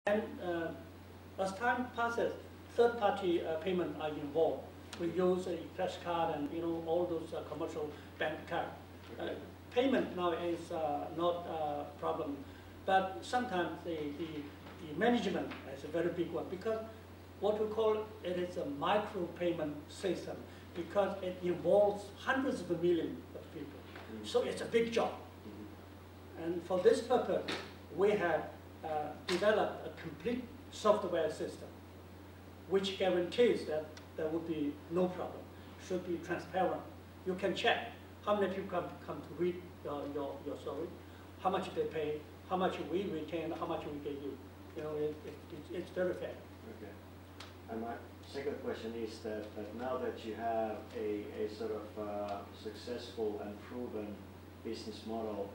And as time passes, third-party payment are involved. We use a flash card and all those commercial bank card. Payment now is not a problem, but sometimes the management is a very big one because what we call it is a micro payment system because it involves hundreds of millions of people. So it's a big job. And for this purpose, we have developed a complete software system which guarantees that there will be no problem. Should be transparent. You can check how many people come to read your story, how much they pay, how much we retain, how much we give you. It's very fair. Okay. And my second question is that now that you have a sort of successful and proven business model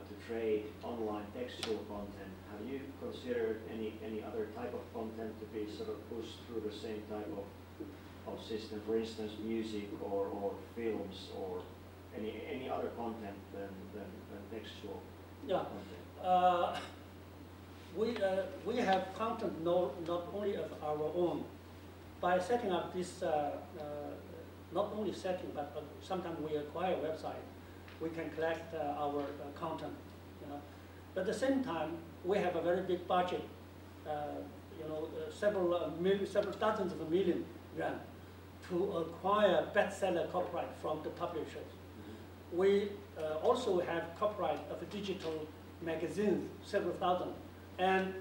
to trade online textual content, have you considered any other type of content to be sort of pushed through the same type of system, for instance, music or films or any other content than textual content? We have content not only of our own. By setting up this, not only setting, but sometimes we acquire a website, we can collect our content. But at the same time, we have a very big budget, several dozens of million yuan to acquire bestseller copyright from the publishers. We also have copyright of digital magazines, several thousand, and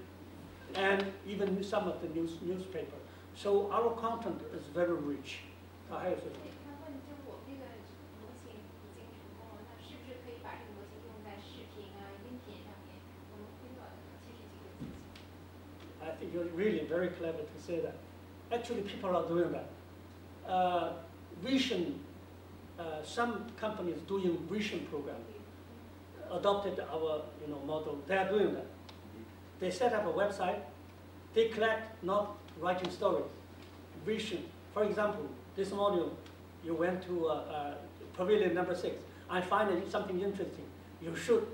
even some of the newspaper. So our content is very rich. I think you're really very clever to say that. Actually, people are doing that. Vision, some companies doing vision program adopted our model. They are doing that. They set up a website. They collect not writing stories, vision. For example, this morning you went to pavilion number 6. I find something interesting. You shoot,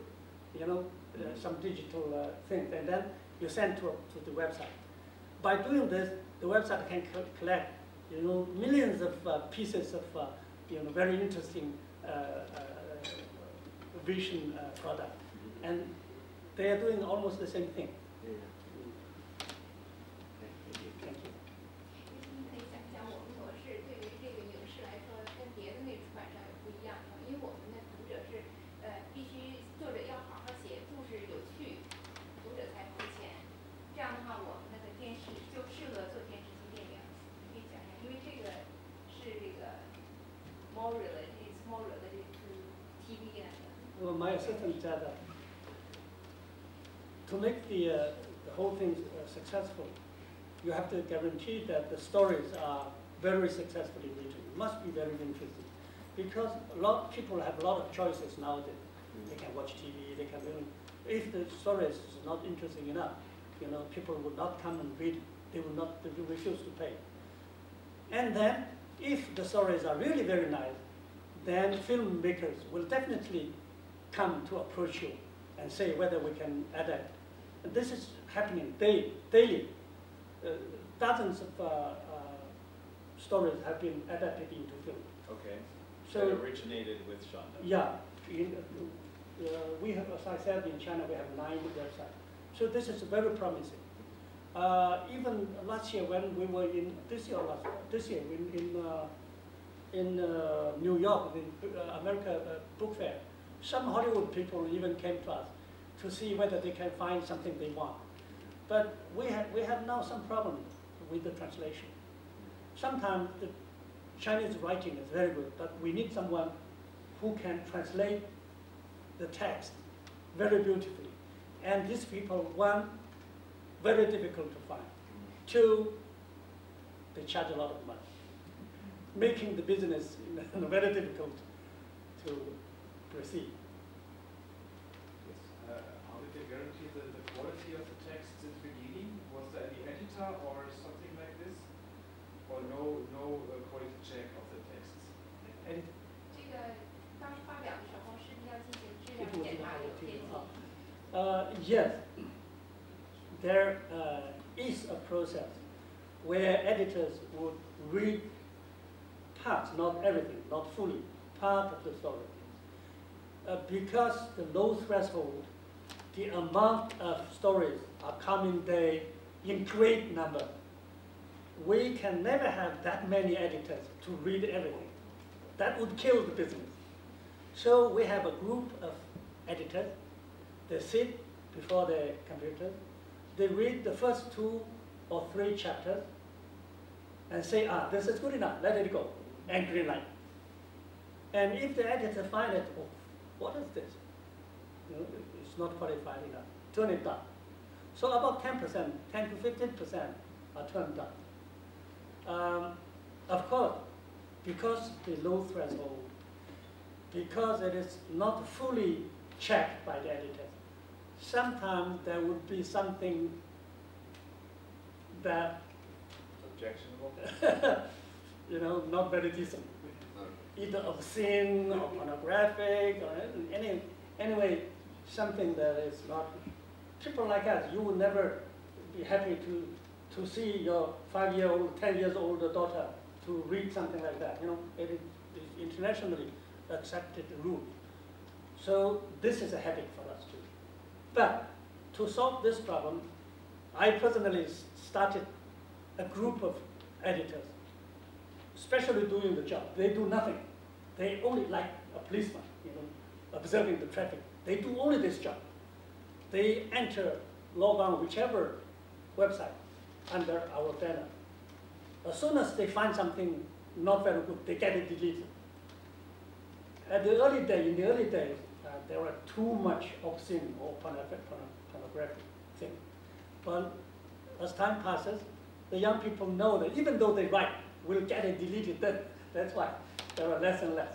some digital things, and then you send to the website. By doing this, the website can collect, millions of pieces of, very interesting vision product, and they are doing almost the same thing. Well, my assistant said that to make the whole thing successful, you have to guarantee that the stories are very successfully written. It must be very interesting, because a lot of people have a lot of choices nowadays. They can watch TV. They can. If the story is not interesting enough, people will not come and read. They will not. They will refuse to pay. And then, if the stories are really very nice, then filmmakers will definitely come to approach you and say whether we can adapt. And this is happening daily. Dozens of stories have been adapted into film. Okay. So it originated with Shanda. Yeah. We have, as I said, in China we have 9 websites. So this is very promising. Even last year when we were in in New York, the America Book Fair, some Hollywood people even came to us to see whether they can find something they want. But we have now some problem with the translation. Sometimes the Chinese writing is very good, but we need someone who can translate the text very beautifully. And these people, one, very difficult to find. 2, they charge a lot of money, making the business very difficult to proceed. Yes. How did they guarantee the quality of the text in the beginning? Was there any editor or something like this? Or no quality check of the texts? Yes. there is a process where editors would read parts, not everything, not fully, part of the story. Because the low threshold, the amount of stories are coming there in great number. We can never have that many editors to read everything. That would kill the business. So we have a group of editors. They sit before their computers. They read the first 2 or 3 chapters and say, ah, this is good enough, let it go, and green light. And if the editor finds it, oh, what is this? You know, it's not qualified enough, turn it down. So about 10%, 10 to 15% are turned down. Of course, because the low threshold, because it is not fully checked by the editor, sometimes there would be something that objectionable, you know, not very decent, either obscene or pornographic or anyway, something that is not. People like us, you will never be happy to see your 5-year-old, 10 years old daughter to read something like that. You know, it is internationally accepted rule. So this is a headache for us too. But to solve this problem, I personally started a group of editors, especially doing the job. They do nothing. They only like a policeman, you know, observing the traffic. They do only this job. They enter, log on whichever website under our banner. As soon as they find something not very good, they get it deleted. In the early days, there were too much obscene or pornographic thing. But as time passes, the young people know that even though they write, we'll get it deleted. That's why there are less and less.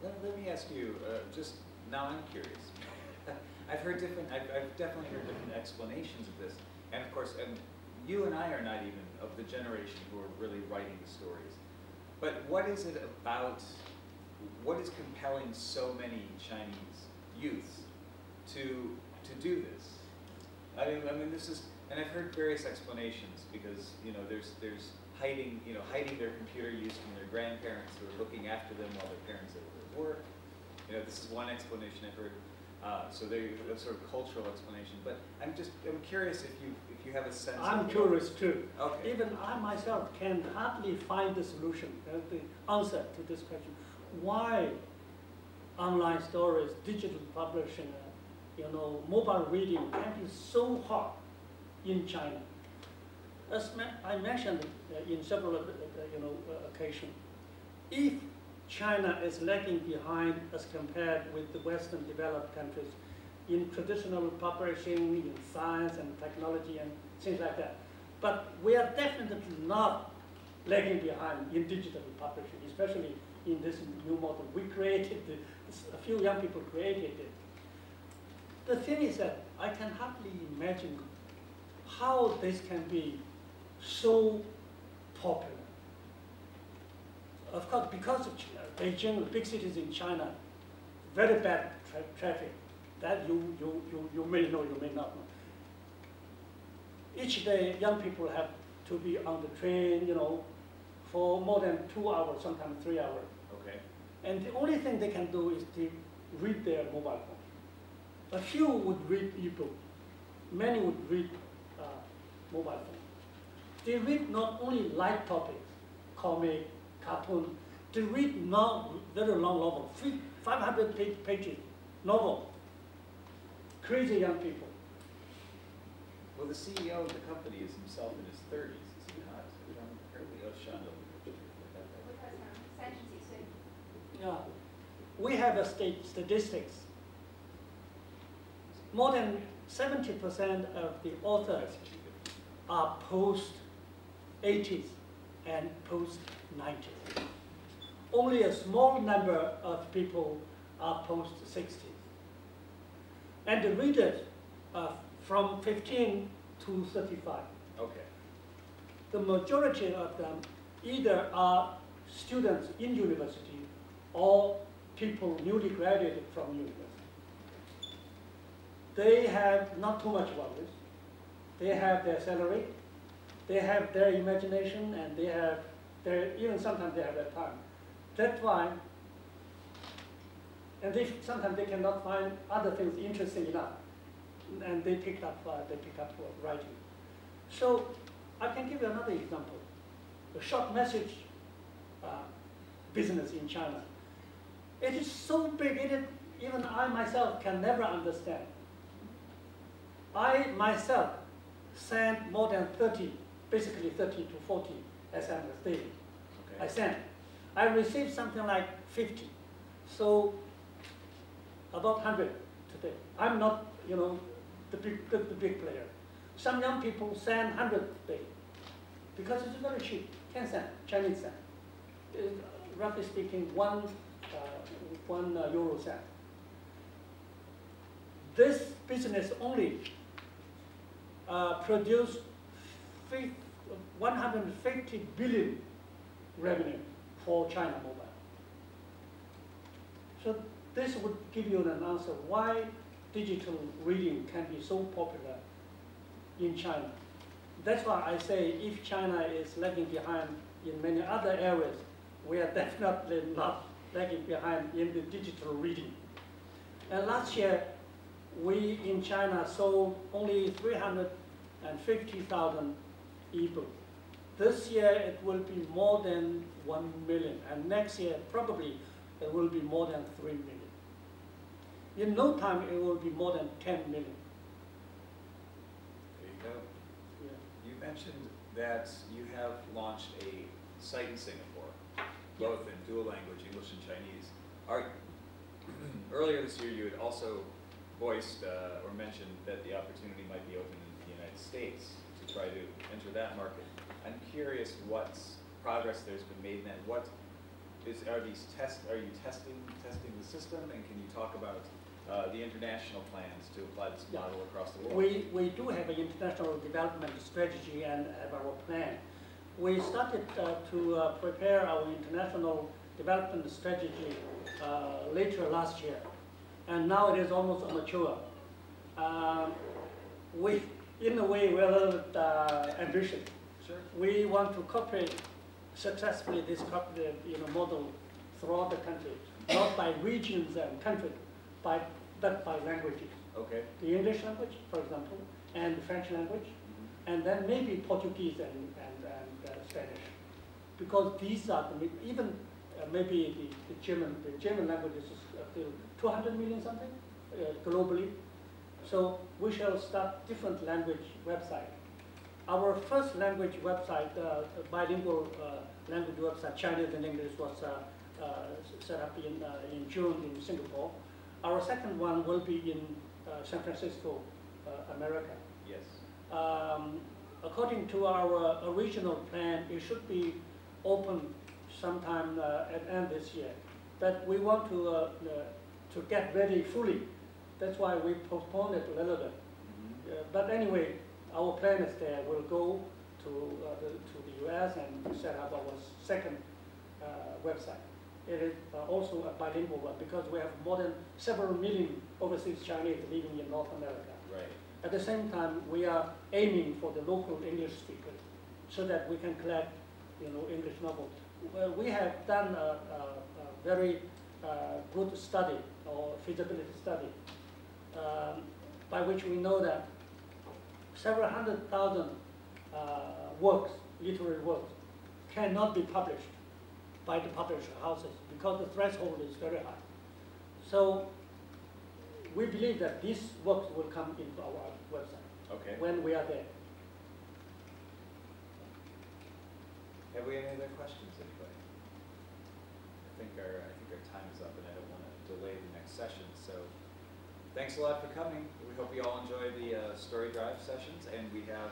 Let me ask you, just now I'm curious. I've definitely heard different explanations of this. And of course, you and I are not even of the generation who are really writing the stories. But what is it about, what is compelling so many Chinese youths to do this? I mean, this is, and I've heard various explanations because, you know, there's hiding their computer use from their grandparents who are looking after them while their parents are at work. You know, this is one explanation I've heard. So there's a sort of cultural explanation, but I'm curious if you have a sense. I'm curious too. Okay. Even I myself can hardly find the solution, the answer to this question. Why online stories, digital publishing, you know, mobile reading can be so hard in China? As I mentioned in several occasions, if China is lagging behind as compared with the Western developed countries in traditional publishing, in science and technology and things like that. But we are definitely not lagging behind in digital publishing, especially in this new model. We created a few young people created it. The thing is that I can hardly imagine how this can be so popular. Of course, because of Beijing, the big cities in China, very bad traffic. That you may know, you may not know. Each day, young people have to be on the train, you know, for more than 2 hours, sometimes 3 hours. Okay. And the only thing they can do is to read their mobile phone. A few would read e-book. Many would read mobile phone. They read not only light topics, comic, cartoon. They read not very long novel, 500 pages novel. Crazy young people. Well, the CEO of the company is himself in his 30s, is he not? Shanda. Yeah, we have a statistics. More than 70% of the authors are post-80s and post-90s. Only a small number of people are post-60s. And the readers are from 15 to 35. Okay. The majority of them either are students in university or people newly graduated from university. They have not too much values. They have their salary, they have their imagination, and they have their, even sometimes they have their time. That's why, and sometimes they cannot find other things interesting enough, and they pick up writing. So I can give you another example. The short message business in China. It is so big, even I myself can never understand. I myself send more than 30, basically 30 to 40 SMS daily. Okay. I send. I received something like 50. So about 100 today. I'm not, the big player. Some young people send 100 daily because it's very cheap, 10 cents, Chinese cent. Roughly speaking, one euro cent. This business only produced 150 billion revenue for China Mobile. So this would give you an answer why digital reading can be so popular in China. That's why I say if China is lagging behind in many other areas, we are definitely not lagging behind in the digital reading. And last year, we in China sold only 350,000 ebooks. This year, it will be more than 1 million. And next year, probably, it will be more than 3 million. In no time, it will be more than 10 million. There you go. Yeah. You mentioned that you have launched a site in Singapore, both in dual language, English and Chinese. Earlier this year, you had also voiced or mentioned that the opportunity might be open in the United States to try to enter that market. I'm curious what progress there's been made in that. Are you testing the system, and can you talk about the international plans to apply this model across the world? We do have an international development strategy and have our plan. We started to prepare our international development strategy later last year, and now it is almost mature. In a way, we're a little bit ambitious. Sure. We want to cooperate successfully this model throughout the country, not by regions and countries, but by languages. Okay. The English language, for example, and the French language, and then maybe Portuguese and Spanish, because these are even maybe the German language is still 200 million something globally. So we shall start different language website. Our first language website, bilingual language website, Chinese and English, was set up in June in Singapore. Our second one will be in San Francisco, America. Yes. According to our original plan, it should be open sometime at end this year. But we want to get ready fully. That's why we postponed it a little bit. But anyway, our plan is there. We'll go to the US and set up our second website. It is also a bilingual one because we have more than several million overseas Chinese living in North America. Right. At the same time, we are aiming for the local English speakers so that we can collect, English novels. Well, we have done a very good study or feasibility study by which we know that several 100,000 works, literary works, cannot be published by the publisher houses because the threshold is very high. So we believe that these works will come into our website when we are there. Have we any other questions, anybody? I think our time is up, and I don't want to delay the next session. So thanks a lot for coming. We hope you all enjoy the Storydrive sessions, and we have